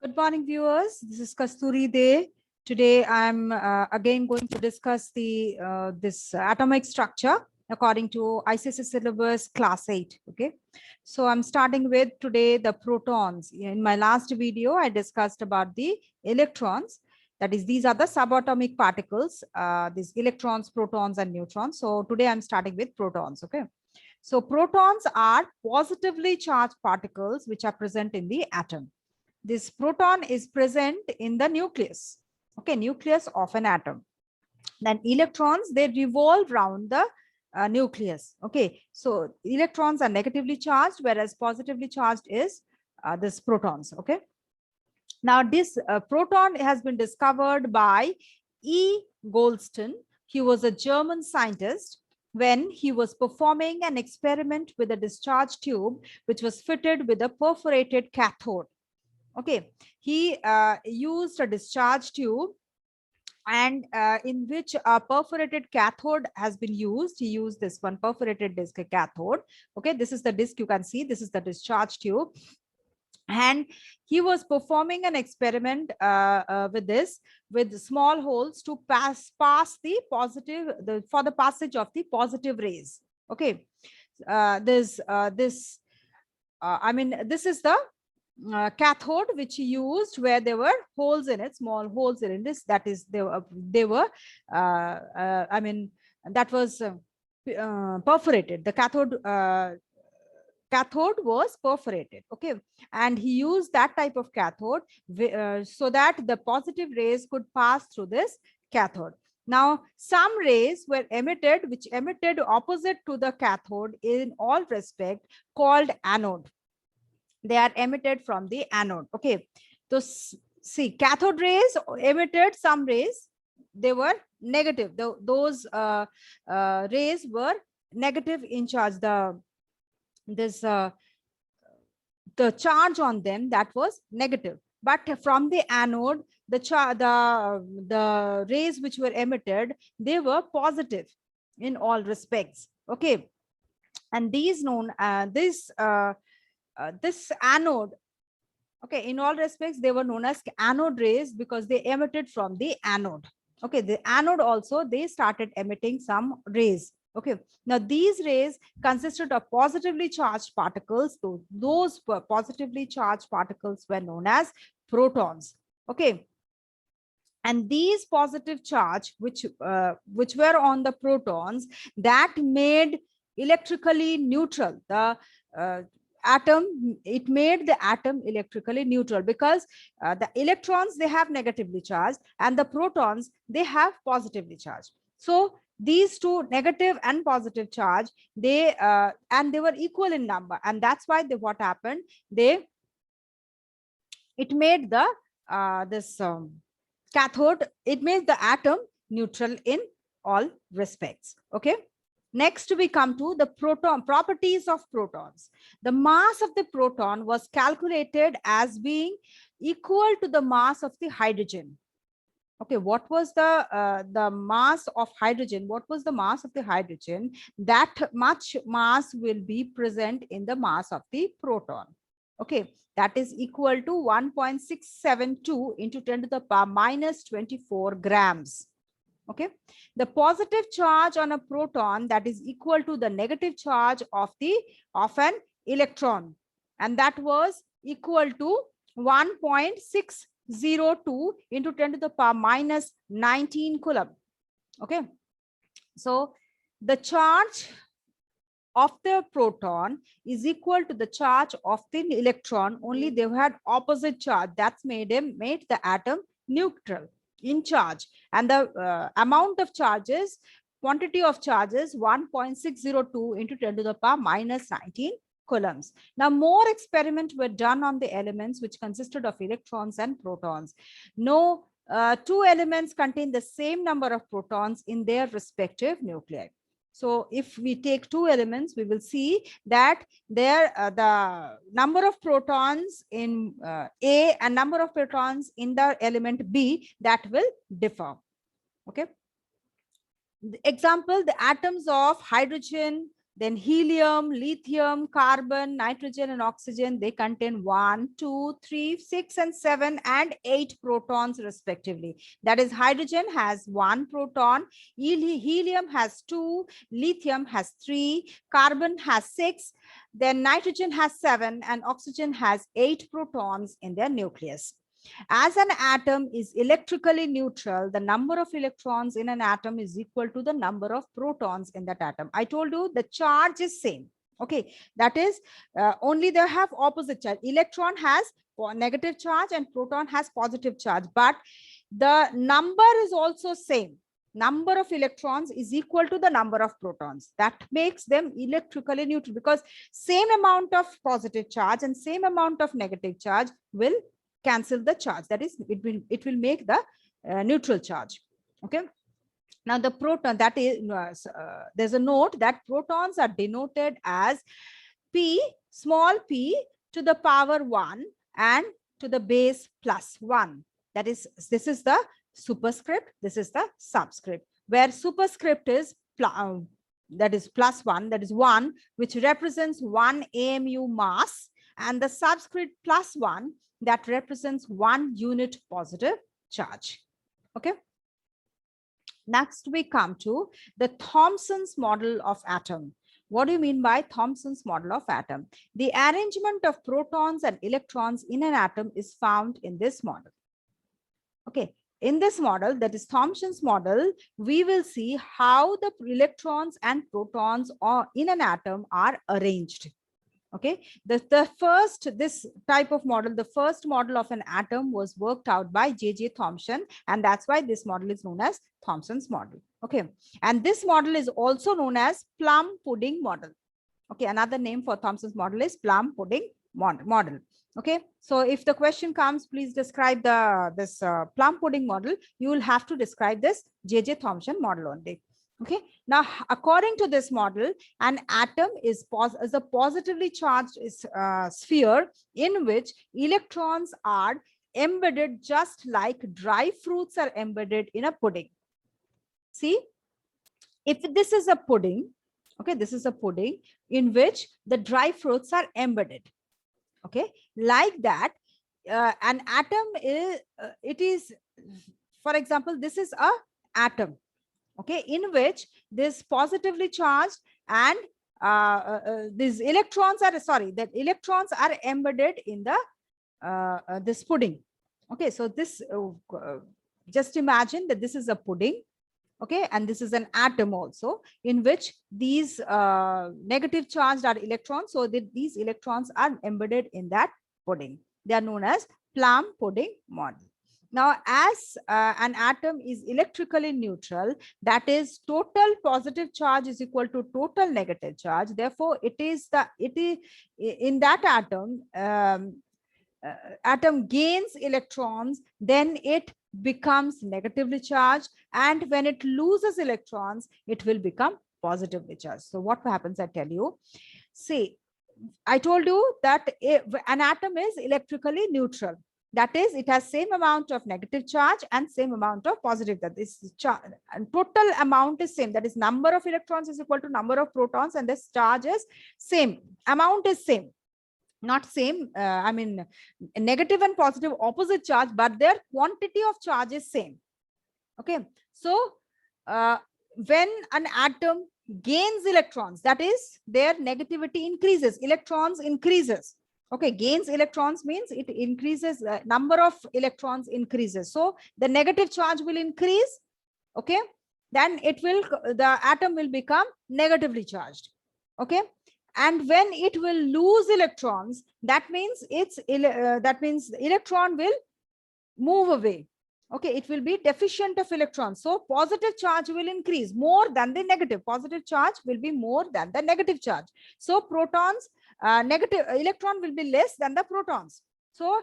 Good morning, viewers. This is Kasturi Dey. Today, I'm again going to discuss this atomic structure according to ICSE syllabus class 8. Okay, so I'm starting with today the protons. In my last video, I discussed about the electrons. That is, these are the subatomic particles. These electrons, protons, and neutrons. So today, I'm starting with protons. Okay. So protons are positively charged particles which are present in the atom. This proton is present in the nucleus, okay, nucleus of an atom. Then electrons, they revolve around the nucleus. Okay, so electrons are negatively charged, whereas positively charged is this protons. Okay, now this proton has been discovered by E. Goldstone. He was a German scientist when he was performing an experiment with a discharge tube which was fitted with a perforated cathode. Okay, he used a discharge tube and in which a perforated cathode has been used. He used this one perforated disc cathode. Okay, this is the disc you can see. This is the discharge tube. And he was performing an experiment with small holes to pass the positive, for the passage of the positive rays. Okay, this this is the cathode which he used, where there were holes in it, small holes in this. That is, that was perforated. The cathode was perforated. Okay, and he used that type of cathode so that the positive rays could pass through this cathode. Now, some rays were emitted which emitted opposite to the cathode in all respect, called anode. They are emitted from the anode. Okay, so see, cathode rays emitted some rays, they were negative. Those rays were negative in charge. The charge on them, that was negative. But from the anode, the rays which were emitted, they were positive in all respects. Okay, and these known this anode, okay, in all respects they were known as anode rays because they emitted from the anode. Okay, the anode also, they started emitting some rays. Okay, now these rays consisted of positively charged particles. So those positively charged particles were known as protons. Okay, and these positive charge which were on the protons, that made electrically neutral the atom. It made the atom electrically neutral because the electrons, they have negatively charged, and the protons, they have positively charged. So these two, negative and positive charge, they and they were equal in number, and that's why what happened, it made the cathode, it made the atom neutral in all respects. Okay, next we come to the proton properties of protons. The mass of the proton was calculated as being equal to the mass of the hydrogen. Okay, what was the mass of hydrogen? What was the mass of the hydrogen? That much mass will be present in the mass of the proton. Okay, that is equal to 1.672 into 10 to the power minus 24 grams. Okay, the positive charge on a proton, that is equal to the negative charge of an electron, and that was equal to 1.602 into 10 to the power minus 19 coulomb. Okay, so the charge of the proton is equal to the charge of the electron, only they had opposite charge. That's made the atom neutral in charge, and the amount of charges, quantity of charges, 1.602 into 10 to the power minus 19 coulombs. Now, more experiments were done on the elements which consisted of electrons and protons. No two elements contain the same number of protons in their respective nuclei. So if we take two elements, we will see that the number of protons in A and number of protons in the element B, that will differ. Okay. The example, the atoms of hydrogen, Then helium, lithium, carbon, nitrogen, and oxygen, they contain 1, 2, 3, 6, and 7, and 8 protons respectively. That is, hydrogen has 1 proton, helium has 2, lithium has 3, carbon has 6, then nitrogen has 7, and oxygen has 8 protons in their nucleus. As an atom is electrically neutral, the number of electrons in an atom is equal to the number of protons in that atom. I told you the charge is same. Okay, that is only they have opposite charge. Electron has negative charge and proton has positive charge, but the number is also same. Number of electrons is equal to the number of protons. That makes them electrically neutral, because same amount of positive charge and same amount of negative charge will cancel the charge. That is, it will make the neutral charge. Okay. Now the proton, that is, there's a note that protons are denoted as p, small p to the power 1 and to the base plus 1. That is, this is the superscript, this is the subscript, where superscript is that is plus 1, that is 1, which represents 1 AMU mass, and the subscript plus 1 that represents 1 unit positive charge. Okay. Next, we come to the Thomson's model of atom. What do you mean by Thomson's model of atom? The arrangement of protons and electrons in an atom is found in this model. Okay. In this model, that is Thomson's model, we will see how the electrons and protons in an atom are arranged. Okay, this type of model, the first model of an atom was worked out by J.J. Thomson, and that's why this model is known as Thomson's model. Okay, and this model is also known as plum pudding model. Okay, another name for Thomson's model is plum pudding model. Okay, so if the question comes, please describe this plum pudding model, you will have to describe this J.J. Thomson model only. Okay, now according to this model, an atom is a positively charged sphere in which electrons are embedded just like dry fruits are embedded in a pudding. See, if this is a pudding, okay, this is a pudding in which the dry fruits are embedded. Okay, like that, an atom is, it is, for example, this is a atom. Okay, in which this positively charged and these electrons are, that electrons are embedded in the this pudding. Okay, so this just imagine that this is a pudding. Okay, and this is an atom also, in which these negative charged are electrons, so that these electrons are embedded in that pudding. They are known as plum pudding model. Now, as an atom is electrically neutral, that is, total positive charge is equal to total negative charge. Therefore, it is in that atom, atom gains electrons, then it becomes negatively charged, and when it loses electrons, it will become positively charged. So what happens, I tell you. See, I told you that an atom is electrically neutral. That is, it has same amount of negative charge and same amount of positive. That is charge, and total amount is same. That is, number of electrons is equal to number of protons, and this charge is same. Amount is same, not same. I mean, negative and positive opposite charge, but their quantity of charge is same. Okay, so when an atom gains electrons, that is, their negativity increases, electrons increases. Okay, gains electrons means it increases, number of electrons increases, so the negative charge will increase. Okay, then the atom will become negatively charged. Okay, and when it will lose electrons, that means the electron will move away. Okay, it will be deficient of electrons, so positive charge will increase more than the negative. Positive charge will be more than the negative charge, so protons, negative electron will be less than the protons, so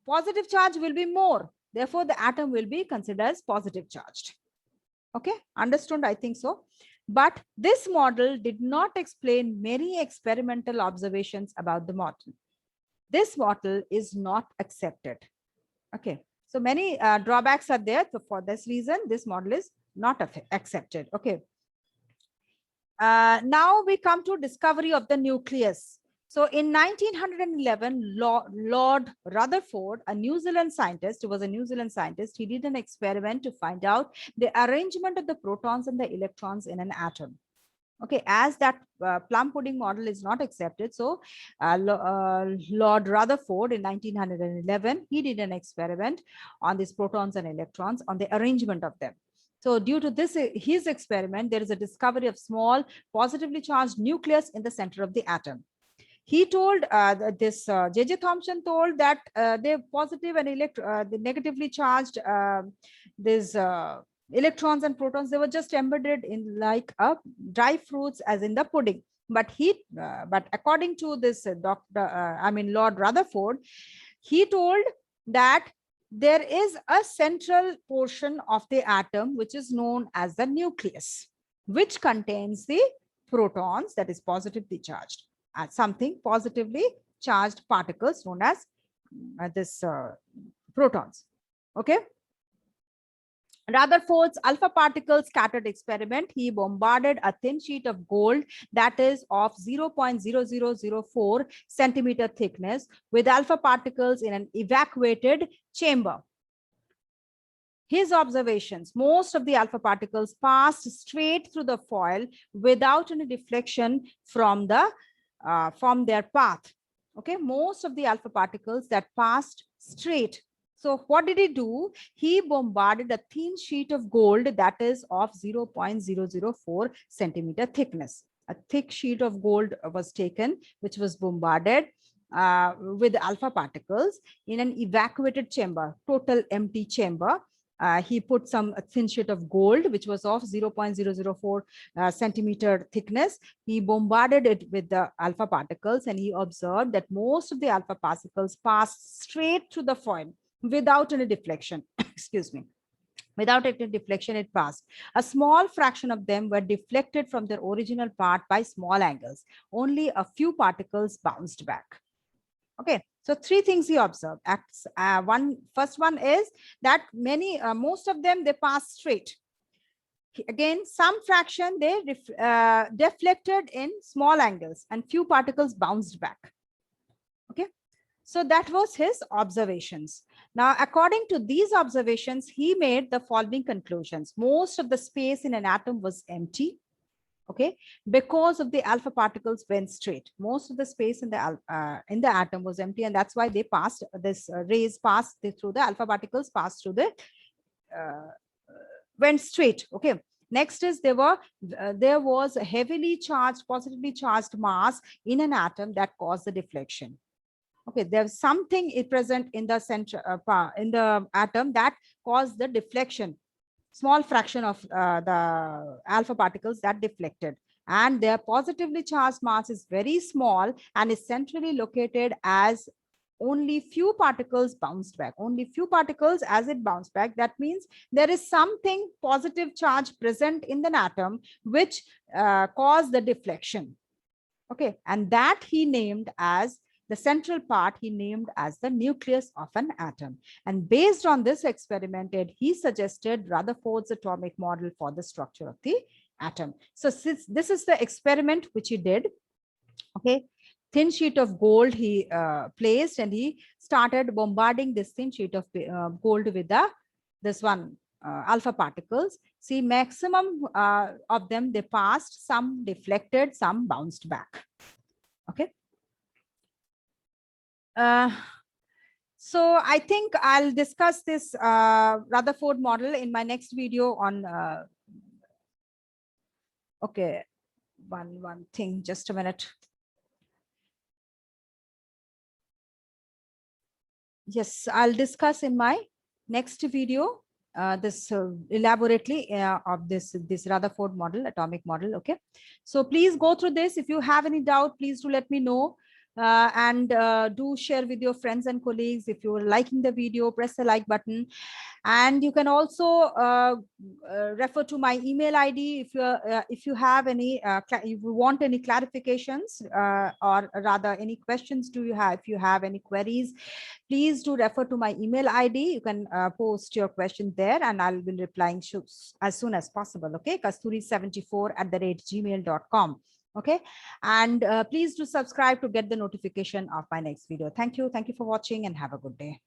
positive charge will be more. Therefore, the atom will be considered as positive charged. Okay, understood? I think so. But this model did not explain many experimental observations about the model. This model is not accepted. Okay, so many drawbacks are there. So for this reason, this model is not accepted. Okay. Now we come to discovery of the nucleus. So in 1911, Lord Rutherford, a New Zealand scientist, he was a New Zealand scientist, he did an experiment to find out the arrangement of the protons and the electrons in an atom. Okay, as that plum pudding model is not accepted, so Lord Rutherford in 1911, he did an experiment on these protons and electrons, on the arrangement of them. So due to this, his experiment, there is a discovery of small positively charged nucleus in the center of the atom. He told J.J. Thomson told that the positive and the negatively charged this electrons and protons, they were just embedded in like a dry fruits as in the pudding. But but according to this Lord Rutherford, he told that there is a central portion of the atom which is known as the nucleus, which contains the protons, that is positively charged, something positively charged particles known as protons. Okay. Rutherford's alpha particle scattered experiment, he bombarded a thin sheet of gold that is of 0.0004 centimeter thickness with alpha particles in an evacuated chamber. His observations, most of the alpha particles passed straight through the foil without any deflection from their path. Okay, most of the alpha particles that passed straight. So what did he do? He bombarded a thin sheet of gold that is of 0.004 centimeter thickness. A thick sheet of gold was taken, which was bombarded with alpha particles in an evacuated chamber, total empty chamber. He put some thin sheet of gold, which was of 0.004 centimeter thickness. He bombarded it with the alpha particles, and he observed that most of the alpha particles passed straight through the foil without any deflection. Excuse me. Without any deflection, it passed. A small fraction of them were deflected from their original path by small angles. Only a few particles bounced back. Okay, so three things he observed. First one is that most of them, they passed straight. Again, some fraction, they deflected in small angles and few particles bounced back. Okay, so that was his observations. Now, according to these observations, he made the following conclusions. Most of the space in an atom was empty. Okay, because of the alpha particles went straight. Most of the space in the atom was empty, and that's why they passed this rays passed through the alpha particles passed through the went straight. Okay. Next is there was a heavily charged, positively charged mass in an atom that caused the deflection. Okay, there's something present in the center in the atom that caused the deflection. Small fraction of the alpha particles that deflected, and their positively charged mass is very small and is centrally located, as only few particles bounced back. Only few particles as it bounced back. That means there is something positive charge present in the atom which caused the deflection. Okay, and that he named as the central part, he named as the nucleus of an atom. And based on this experiment, he suggested Rutherford's atomic model for the structure of the atom. So since this is the experiment which he did, okay, thin sheet of gold he placed, and he started bombarding this thin sheet of gold with alpha particles. See, maximum of them, they passed, some deflected, some bounced back. Okay. So I think I'll discuss this Rutherford model in my next video on, okay, one thing, just a minute. Yes, I'll discuss in my next video this elaborately of this Rutherford model, atomic model. Okay, so please go through this. If you have any doubt, please do let me know. and do share with your friends and colleagues. If you're liking the video, press the like button. And you can also refer to my email ID if you have any if you want any clarifications, or rather any questions do you have. If you have any queries, please do refer to my email ID. You can post your question there and I'll be replying as soon as possible. Okay, kasturi74@gmail.com. Okay, and please do subscribe to get the notification of my next video. Thank you for watching and have a good day.